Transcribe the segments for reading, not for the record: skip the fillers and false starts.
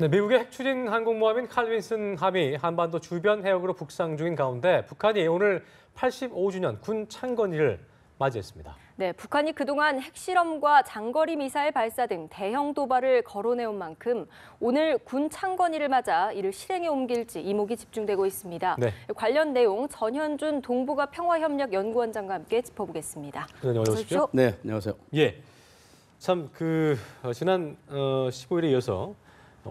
네, 미국의 핵 추진 항공모함인 칼 윈슨 함이 한반도 주변 해역으로 북상 중인 가운데 북한이 오늘 85주년 군 창건일을 맞이했습니다. 네, 북한이 그동안 핵실험과 장거리 미사일 발사 등 대형 도발을 거론해온 만큼 오늘 군 창건일을 맞아 이를 실행에 옮길지 이목이 집중되고 있습니다. 네. 관련 내용 전현준 동북아 평화협력연구원장과 함께 짚어보겠습니다. 어서 오십시오. 네, 안녕하세요. 예, 참 지난 15일에 이어서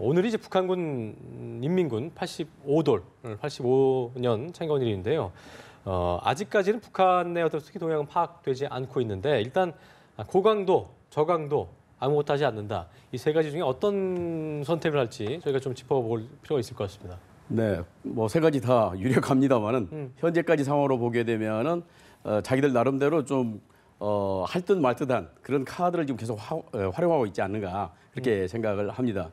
오늘이 이제 북한군 인민군 85년 창건일인데요. 아직까지는 북한 내 어떤 특이 동향은 파악되지 않고 있는데 일단 고강도, 저강도 아무것도 하지 않는다. 이 세 가지 중에 어떤 선택을 할지 저희가 좀 짚어볼 필요가 있을 것 같습니다. 네, 뭐 세 가지 다 유력합니다만은 현재까지 상황으로 보게 되면은 자기들 나름대로 좀 할 듯 말 듯한 그런 카드를 지금 계속 활용하고 있지 않는가 그렇게 생각을 합니다.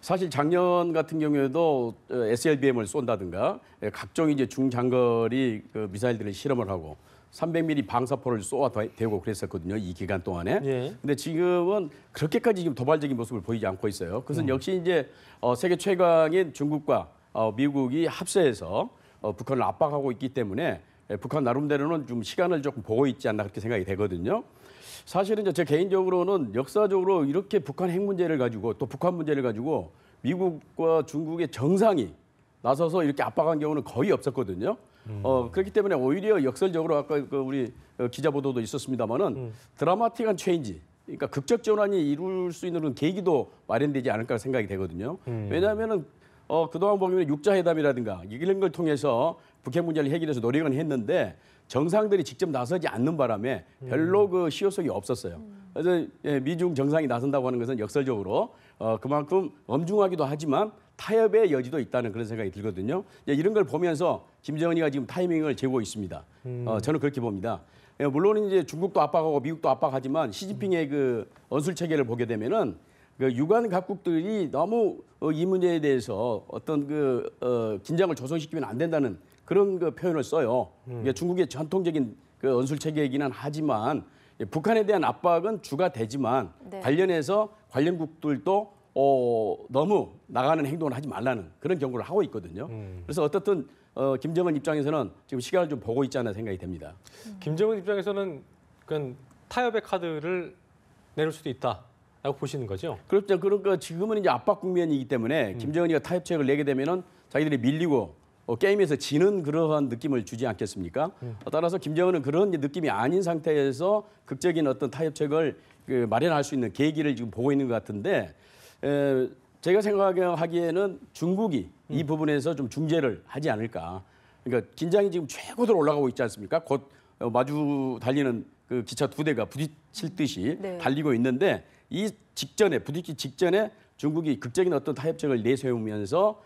사실 작년 같은 경우에도 SLBM을 쏜다든가 각종 이제 중장거리 미사일들을 실험을 하고 300mm 방사포를 쏘아대고 그랬었거든요. 이 기간 동안에. 예. 근데 지금은 그렇게까지 지금 도발적인 모습을 보이지 않고 있어요. 그것은 역시 이제 세계 최강인 중국과 미국이 합세해서 북한을 압박하고 있기 때문에 북한 나름대로는 좀 시간을 조금 보고 있지 않나 그렇게 생각이 되거든요. 사실은 이제 제 개인적으로는 역사적으로 이렇게 북한 핵 문제를 가지고 또 북한 문제를 가지고 미국과 중국의 정상이 나서서 이렇게 압박한 경우는 거의 없었거든요. 그렇기 때문에 오히려 역설적으로 아까 우리 기자 보도도 있었습니다만은 드라마틱한 체인지, 그러니까 극적 전환이 이룰 수 있는 그런 계기도 마련되지 않을까 생각이 되거든요. 왜냐하면은 그동안 보면 육자회담이라든가 이런 걸 통해서 북핵 문제를 해결해서 노력은 했는데 정상들이 직접 나서지 않는 바람에 별로 그 시효성이 없었어요. 그래서 미중 정상이 나선다고 하는 것은 역설적으로 그만큼 엄중하기도 하지만 타협의 여지도 있다는 그런 생각이 들거든요. 이런 걸 보면서 김정은이가 지금 타이밍을 재고 있습니다. 저는 그렇게 봅니다. 물론 이제 중국도 압박하고 미국도 압박하지만 시진핑의 그 언술 체계를 보게 되면은 그 유관 각국들이 너무 이 문제에 대해서 어떤 긴장을 조성시키면 안 된다는 그런 표현을 써요. 그러니까 중국의 전통적인 그 언술 체계이기는 하지만 북한에 대한 압박은 주가 되지만 네. 관련해서 관련국들도 너무 나가는 행동을 하지 말라는 그런 경고를 하고 있거든요. 그래서 어떻든 김정은 입장에서는 지금 시간을 좀 보고 있지 않나 생각이 됩니다. 김정은 입장에서는 그건 타협의 카드를 내놓을 수도 있다라고 보시는 거죠? 그렇죠. 그러니까 지금은 이제 압박 국면이기 때문에 김정은이가 타협책을 내게 되면은 자기들이 밀리고 게임에서 지는 그러한 느낌을 주지 않겠습니까? 따라서 김정은은 그런 느낌이 아닌 상태에서 극적인 어떤 타협책을 마련할 수 있는 계기를 지금 보고 있는 것 같은데 제가 생각하기에는 중국이 이 부분에서 좀 중재를 하지 않을까. 그러니까 긴장이 지금 최고로 올라가고 있지 않습니까? 곧 마주 달리는 그 기차 두 대가 부딪힐 듯이 네. 달리고 있는데 이 직전에 부딪히기 직전에 중국이 극적인 어떤 타협책을 내세우면서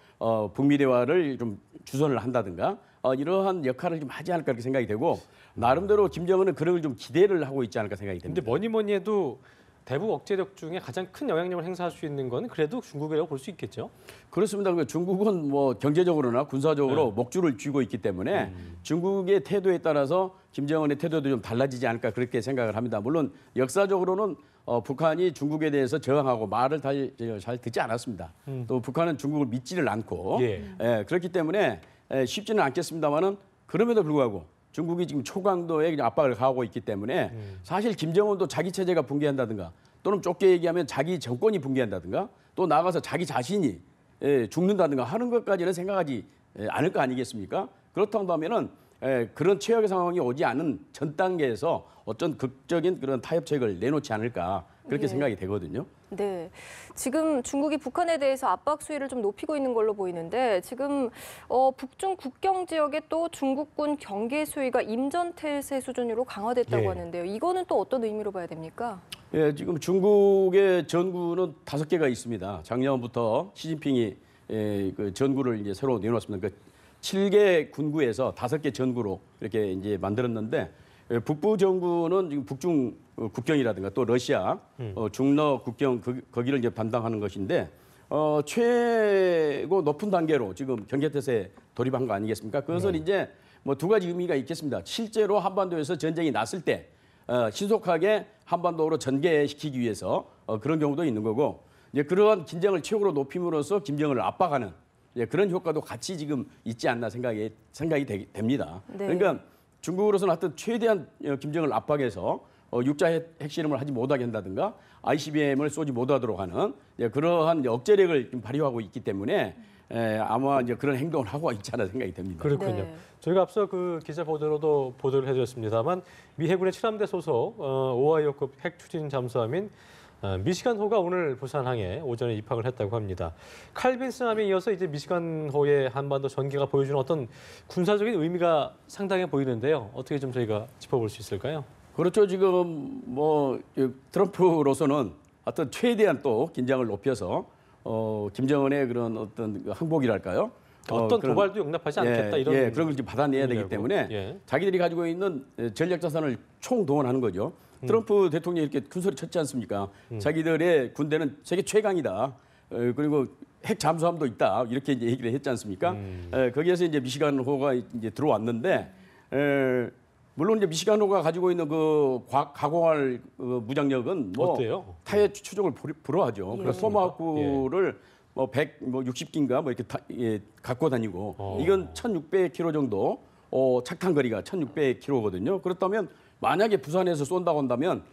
북미 대화를 좀 주선을 한다든가 이러한 역할을 좀 하지 않을까 그렇게 생각이 되고 나름대로 김정은은 그런 걸 좀 기대를 하고 있지 않을까 생각이 근데 됩니다. 뭐니 해도 대북 억제력 중에 가장 큰 영향력을 행사할 수 있는 건 그래도 중국이라고 볼 수 있겠죠? 그렇습니다. 그러니까 중국은 뭐 경제적으로나 군사적으로 목줄을 쥐고 있기 때문에 중국의 태도에 따라서 김정은의 태도도 좀 달라지지 않을까 그렇게 생각을 합니다. 물론 역사적으로는 북한이 중국에 대해서 저항하고 말을 잘 듣지 않았습니다. 또 북한은 중국을 믿지를 않고 그렇기 때문에 쉽지는 않겠습니다만은 그럼에도 불구하고 중국이 지금 초강도의 압박을 가하고 있기 때문에 사실 김정은도 자기 체제가 붕괴한다든가 또는 좁게 얘기하면 자기 정권이 붕괴한다든가 또 나가서 자기 자신이 죽는다든가 하는 것까지는 생각하지 않을 거 아니겠습니까? 그렇다면은 그런 최악의 상황이 오지 않은 전 단계에서 어떤 극적인 그런 타협책을 내놓지 않을까 그렇게 생각이 되거든요. 네, 지금 중국이 북한에 대해서 압박 수위를 좀 높이고 있는 걸로 보이는데 지금 북중 국경 지역에 또 중국군 경계 수위가 임전태세 수준으로 강화됐다고 하는데요. 이거는 또 어떤 의미로 봐야 됩니까? 예, 지금 중국의 전구는 5개가 있습니다. 작년부터 시진핑이 그 전구를 이제 새로 내놓았습니다. 그 7개 군구에서 5개 전구로 이렇게 이제 만들었는데 북부 전구는 지금 북중 국경이라든가 또 러시아 중러 국경 거기를 이제 담당하는 것인데 최고 높은 단계로 지금 경계태세에 돌입한 거 아니겠습니까? 그것은 이제 뭐 두 가지 의미가 있겠습니다. 실제로 한반도에서 전쟁이 났을 때 신속하게 한반도로 전개시키기 위해서 그런 경우도 있는 거고 이제 그러한 긴장을 최고로 높임으로써 김정은을 압박하는 그런 효과도 같이 지금 있지 않나 생각이 됩니다. 네. 그러니까 중국으로서는 하여튼 최대한 김정은을 압박해서 육자 핵실험을 하지 못하게 한다든가 ICBM을 쏘지 못하도록 하는 그러한 억제력을 좀 발휘하고 있기 때문에 아마 이제 그런 행동을 하고 있지 않나 생각이 됩니다. 그렇군요. 네. 저희가 앞서 그 기자 보도로도 보도를 해드렸습니다만 미 해군의 7함대 소속 오하이오급 핵 추진 잠수함인 미시간호가 오늘 부산항에 오전에 입항을 했다고 합니다. 칼빈스함에 이어서 이제 미시간호의 한반도 전개가 보여주는 어떤 군사적인 의미가 상당해 보이는데요. 어떻게 좀 저희가 짚어볼 수 있을까요? 그렇죠. 지금 뭐 트럼프로서는 어떤 최대한 또 긴장을 높여서 김정은의 그런 어떤 항복이랄까요? 어떤 그런, 도발도 용납하지 않겠다 이런 그런 걸 이제 받아내야 되기 의미라고. 때문에 예. 자기들이 가지고 있는 전략 자산을 총동원하는 거죠. 트럼프 대통령이 이렇게 큰 소리 쳤지 않습니까? 자기들의 군대는 세계 최강이다. 그리고 핵 잠수함도 있다. 이렇게 이제 얘기를 했지 않습니까? 거기에서 이제 미시간호가 이제 들어왔는데 물론 이제 미시간호가 가지고 있는 그 가공할 무장력은 뭐 어때요? 타의 추종을 불허하죠. 예. 그래서 토마호크를 뭐 160기인가 뭐 이렇게 갖고 다니고 이건 1,600km 정도 착탄 거리가 1,600km거든요. 그렇다면 만약에 부산에서 쏜다고 한다면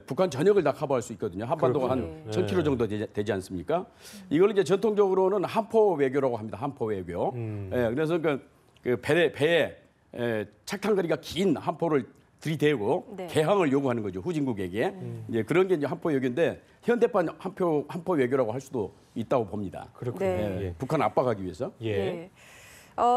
북한 전역을 다 커버할 수 있거든요. 한반도가 한 그렇군요. 1,000km 정도 되지 않습니까? 이걸 이제 전통적으로는 한포 외교라고 합니다. 한포 외교. 그래서 그 배에 착탄 거리가 긴 한포를 들이대고 네. 개항을 요구하는 거죠. 후진국에게. 이제 그런 게 이제 한포 외교인데 현대판 한포 외교라고 할 수도 있다고 봅니다. 그렇군요. 네. 예. 북한 압박하기 위해서. 예. 예.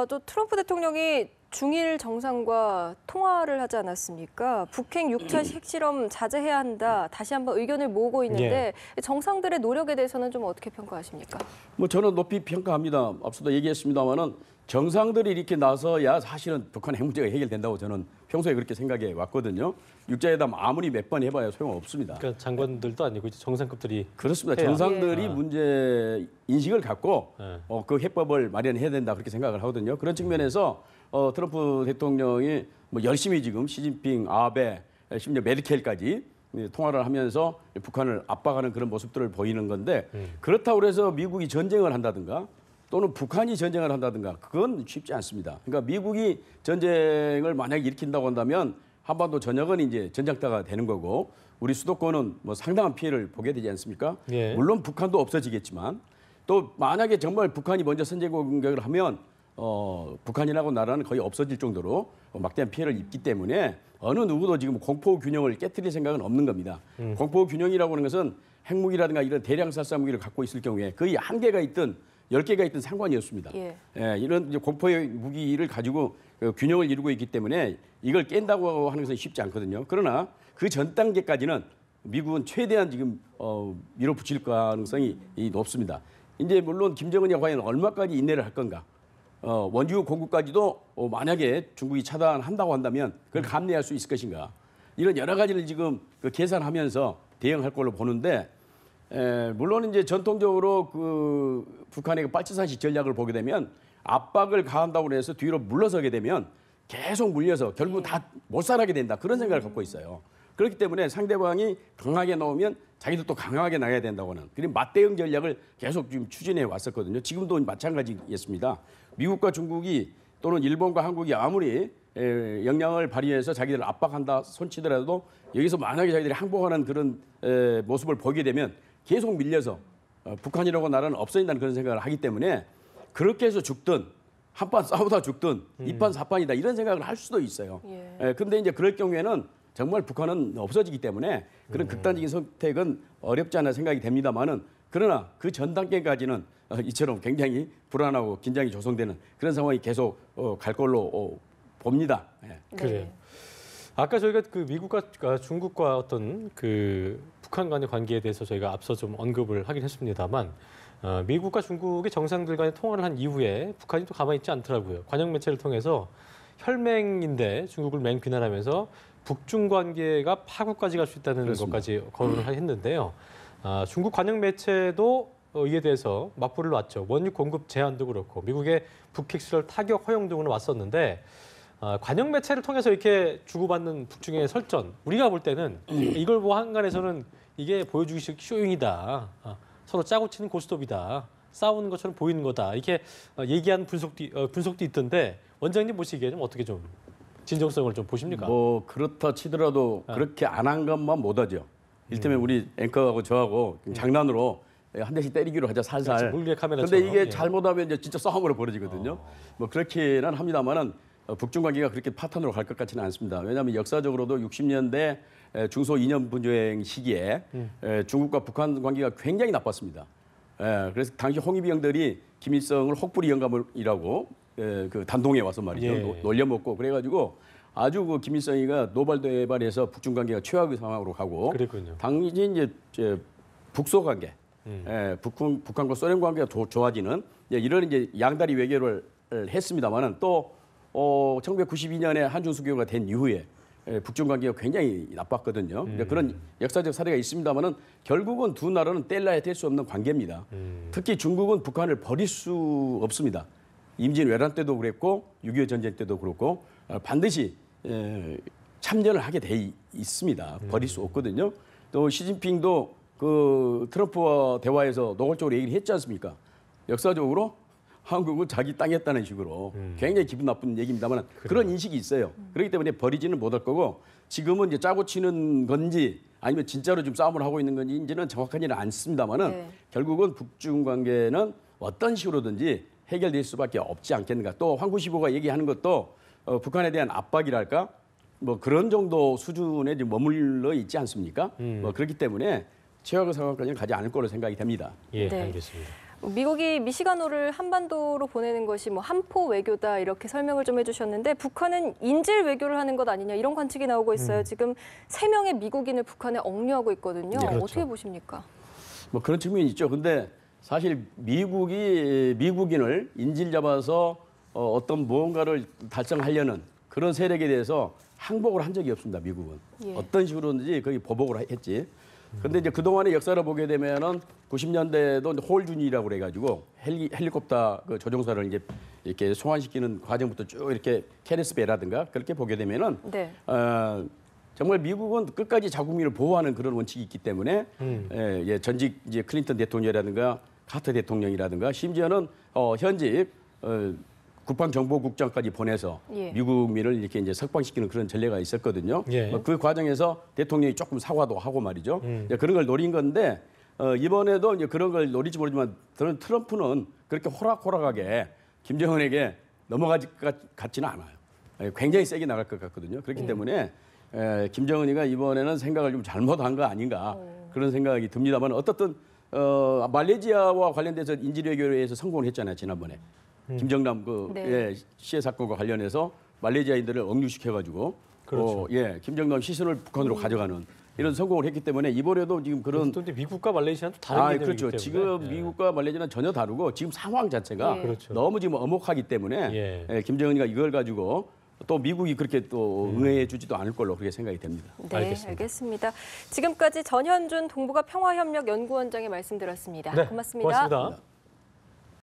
또 트럼프 대통령이 중일 정상과 통화를 하지 않았습니까? 북핵 6차 핵실험 자제해야 한다. 다시 한번 의견을 모으고 있는데 정상들의 노력에 대해서는 좀 어떻게 평가하십니까? 뭐 저는 높이 평가합니다. 앞서도 얘기했습니다만은 정상들이 이렇게 나서야 사실은 북한 핵 문제가 해결된다고 저는 평소에 그렇게 생각해 왔거든요. 육자회담 아무리 몇 번 해봐야 소용없습니다. 그러니까 장관들도 아니고 이제 정상급들이 그렇습니다. 해야. 정상들이 예. 문제 인식을 갖고 예. 그 해법을 마련해야 된다 그렇게 생각을 하거든요. 그런 측면에서 트럼프 대통령이 뭐 열심히 지금 시진핑, 아베, 심지어 메르켈까지 통화를 하면서 북한을 압박하는 그런 모습들을 보이는 건데 그렇다고 해서 미국이 전쟁을 한다든가 또는 북한이 전쟁을 한다든가 그건 쉽지 않습니다. 그러니까 미국이 전쟁을 만약에 일으킨다고 한다면 한반도 전역은 이제 전장터가 되는 거고 우리 수도권은 뭐 상당한 피해를 보게 되지 않습니까? 예. 물론 북한도 없어지겠지만 또 만약에 정말 북한이 먼저 선제 공격을 하면 북한이라고 나라는 거의 없어질 정도로 막대한 피해를 입기 때문에 어느 누구도 지금 공포 균형을 깨트릴 생각은 없는 겁니다. 공포 균형이라고 하는 것은 핵무기라든가 이런 대량 살상 무기를 갖고 있을 경우에 거의 한 개가 있든 10개가 있든 상관이 없습니다. 예. 이런 이제 공포의 무기를 가지고 균형을 이루고 있기 때문에 이걸 깬다고 하는 것은 쉽지 않거든요. 그러나 그 전 단계까지는 미국은 최대한 지금 밀어붙일 가능성이 높습니다. 이제 물론 김정은이 과연 얼마까지 인내를 할 건가? 원유 공급까지도 만약에 중국이 차단한다고 한다면 그걸 감내할 수 있을 것인가? 이런 여러 가지를 지금 계산하면서 대응할 걸로 보는데 물론 이제 전통적으로 그 북한의 빨치산식 전략을 보게 되면 압박을 가한다고 해서 뒤로 물러서게 되면 계속 물려서 결국 다 못 살아게 된다 그런 생각을 갖고 있어요. 그렇기 때문에 상대방이 강하게 나오면 자기도 또 강하게 나가야 된다고 하는 그런 맞대응 전략을 계속 지금 추진해 왔었거든요. 지금도 마찬가지겠습니다. 미국과 중국이 또는 일본과 한국이 아무리 역량을 발휘해서 자기들을 압박한다 손치더라도 여기서 만약에 자기들이 항복하는 그런 모습을 보게 되면 계속 밀려서 북한이라고 나라는 없어진다는 그런 생각을 하기 때문에 그렇게 해서 죽든 한판 싸우다 죽든 이판 사판이다 이런 생각을 할 수도 있어요. 그런데 이제 그럴 경우에는 정말 북한은 없어지기 때문에 그런 극단적인 선택은 어렵지 않아 생각이 됩니다만은 그러나 그 전 단계까지는 이처럼 굉장히 불안하고 긴장이 조성되는 그런 상황이 계속 갈 걸로 봅니다. 그래요. 아까 저희가 그 미국과 중국과 어떤 그 북한 간의 관계에 대해서 저희가 앞서 좀 언급을 하긴 했습니다만 미국과 중국이 정상들 간의 통화를 한 이후에 북한이 또 가만히 있지 않더라고요. 관영 매체를 통해서 혈맹인데 중국을 맹비난하면서 북중 관계가 파국까지 갈 수 있다는 그렇습니다. 것까지 거론을 했는데요. 중국 관영 매체도 이에 대해서 맞불을 놨죠. 원유 공급 제한도 그렇고 미국의 북핵시설 타격 허용 등은 왔었는데 관영 매체를 통해서 이렇게 주고받는 북중의 설전 우리가 볼 때는 이걸 뭐 한간에서는 이게 보여주기식 쇼잉이다. 서로 짜고 치는 고스톱이다. 싸우는 것처럼 보이는 거다. 이렇게 얘기하는 분석도 있던데 원장님 보시기에 좀 어떻게 좀 진정성을 좀 보십니까? 뭐 그렇다 치더라도 그렇게 안 한 것만 못하죠. 이를테면 우리 앵커하고 저하고 장난으로 한 대씩 때리기로 하자 살살. 그렇지, 물리의 카메라처럼. 근데 이게 예. 잘못하면 이제 진짜 싸움으로 벌어지거든요. 뭐 그렇게는 합니다만은 북중 관계가 그렇게 파탄으로 갈 것 같지는 않습니다. 왜냐하면 역사적으로도 60년대 중소 2년 분쟁 시기에 중국과 북한 관계가 굉장히 나빴습니다. 그래서 당시 홍위비 형들이 김일성을 혹부리 영감이라고 그 단동에 와서 말이죠. 예. 놀려먹고 그래가지고 아주 그 김일성이가 노발대발해서 북중 관계가 최악의 상황으로 가고 그랬군요. 당시 이제 북소 관계, 북한과 소련 관계가 좋아지는 이런 이제 양다리 외교를 했습니다만은 또 1992년에 한중 수교가 된 이후에 북중 관계가 굉장히 나빴거든요. 그런 역사적 사례가 있습니다만은 결국은 두 나라는 뗄래야 뗄 수 없는 관계입니다. 특히 중국은 북한을 버릴 수 없습니다. 임진 외란 때도 그랬고 6.25 전쟁 때도 그렇고 반드시 참전을 하게 돼 있습니다. 버릴 수 없거든요. 또 시진핑도 그 트럼프와 대화에서 노골적으로 얘기를 했지 않습니까? 역사적으로 한국은 자기 땅이었다는 식으로 굉장히 기분 나쁜 얘기입니다만 그런 인식이 있어요. 그렇기 때문에 버리지는 못할 거고 지금은 이제 짜고 치는 건지 아니면 진짜로 좀 싸움을 하고 있는 건지는 정확하지는 않습니다만은 결국은 북중 관계는 어떤 식으로든지 해결될 수밖에 없지 않겠는가. 또 황구시보가 얘기하는 것도 북한에 대한 압박이랄까 뭐 그런 정도 수준에 지금 머물러 있지 않습니까? 뭐 그렇기 때문에 최악의 상황까지는 가지 않을 거로 생각이 됩니다. 예, 네. 알겠습니다. 미국이 미시간호를 한반도로 보내는 것이 뭐 한포 외교다 이렇게 설명을 좀 해주셨는데 북한은 인질 외교를 하는 것 아니냐 이런 관측이 나오고 있어요. 지금 3명의 미국인을 북한에 억류하고 있거든요. 네, 그렇죠. 어떻게 보십니까? 뭐 그런 측면이 있죠. 근데 사실 미국인을 인질 잡아서 어떤 무언가를 달성하려는 그런 세력에 대해서 항복을 한 적이 없습니다. 미국은 예. 어떤 식으로든지 거기 보복을 했지. 근데 이제 그 동안의 역사를 보게 되면은 90년대도 홀준이라고 그래가지고 헬리콥터 그 조종사를 이제 이렇게 소환시키는 과정부터 쭉 이렇게 케네스 베라든가 그렇게 보게 되면은 네. 정말 미국은 끝까지 자국민을 보호하는 그런 원칙이 있기 때문에 전직 이제 클린턴 대통령이라든가 카터 대통령이라든가 심지어는 현직 국방정보국장까지 보내서 예. 미국민을 이렇게 이제 석방시키는 그런 전례가 있었거든요. 예. 그 과정에서 대통령이 조금 사과도 하고 말이죠. 이제 그런 걸 노린 건데 이번에도 이제 그런 걸 노릴지 모르지만 저는 트럼프는 그렇게 호락호락하게 김정은에게 넘어가지 같지는 않아요. 굉장히 세게 나갈 것 같거든요. 그렇기 때문에 김정은이가 이번에는 생각을 좀 잘못한 거 아닌가 그런 생각이 듭니다만 어떻든 말레이시아와 관련돼서 인질외교에서 성공을 했잖아요. 지난번에. 김정남 시해 사건과 관련해서 말레이시아인들을 억류시켜가지고 그렇죠. 김정남 시신을 북한으로 가져가는 이런 성공을 했기 때문에 이번에도 지금 그런 또 미국과 말레이시아는 또 다른 개념이기 그렇죠. 때문에. 지금 미국과 말레이시아는 전혀 다르고 지금 상황 자체가 그렇죠. 너무 지금 엄혹하기 때문에 김정은이가 이걸 가지고 또 미국이 그렇게 또 응해해 주지도 않을 걸로 그렇게 생각이 됩니다. 네, 알겠습니다. 알겠습니다. 지금까지 전현준 동북아 평화협력연구원장의 말씀 들었습니다. 네, 고맙습니다. 고맙습니다.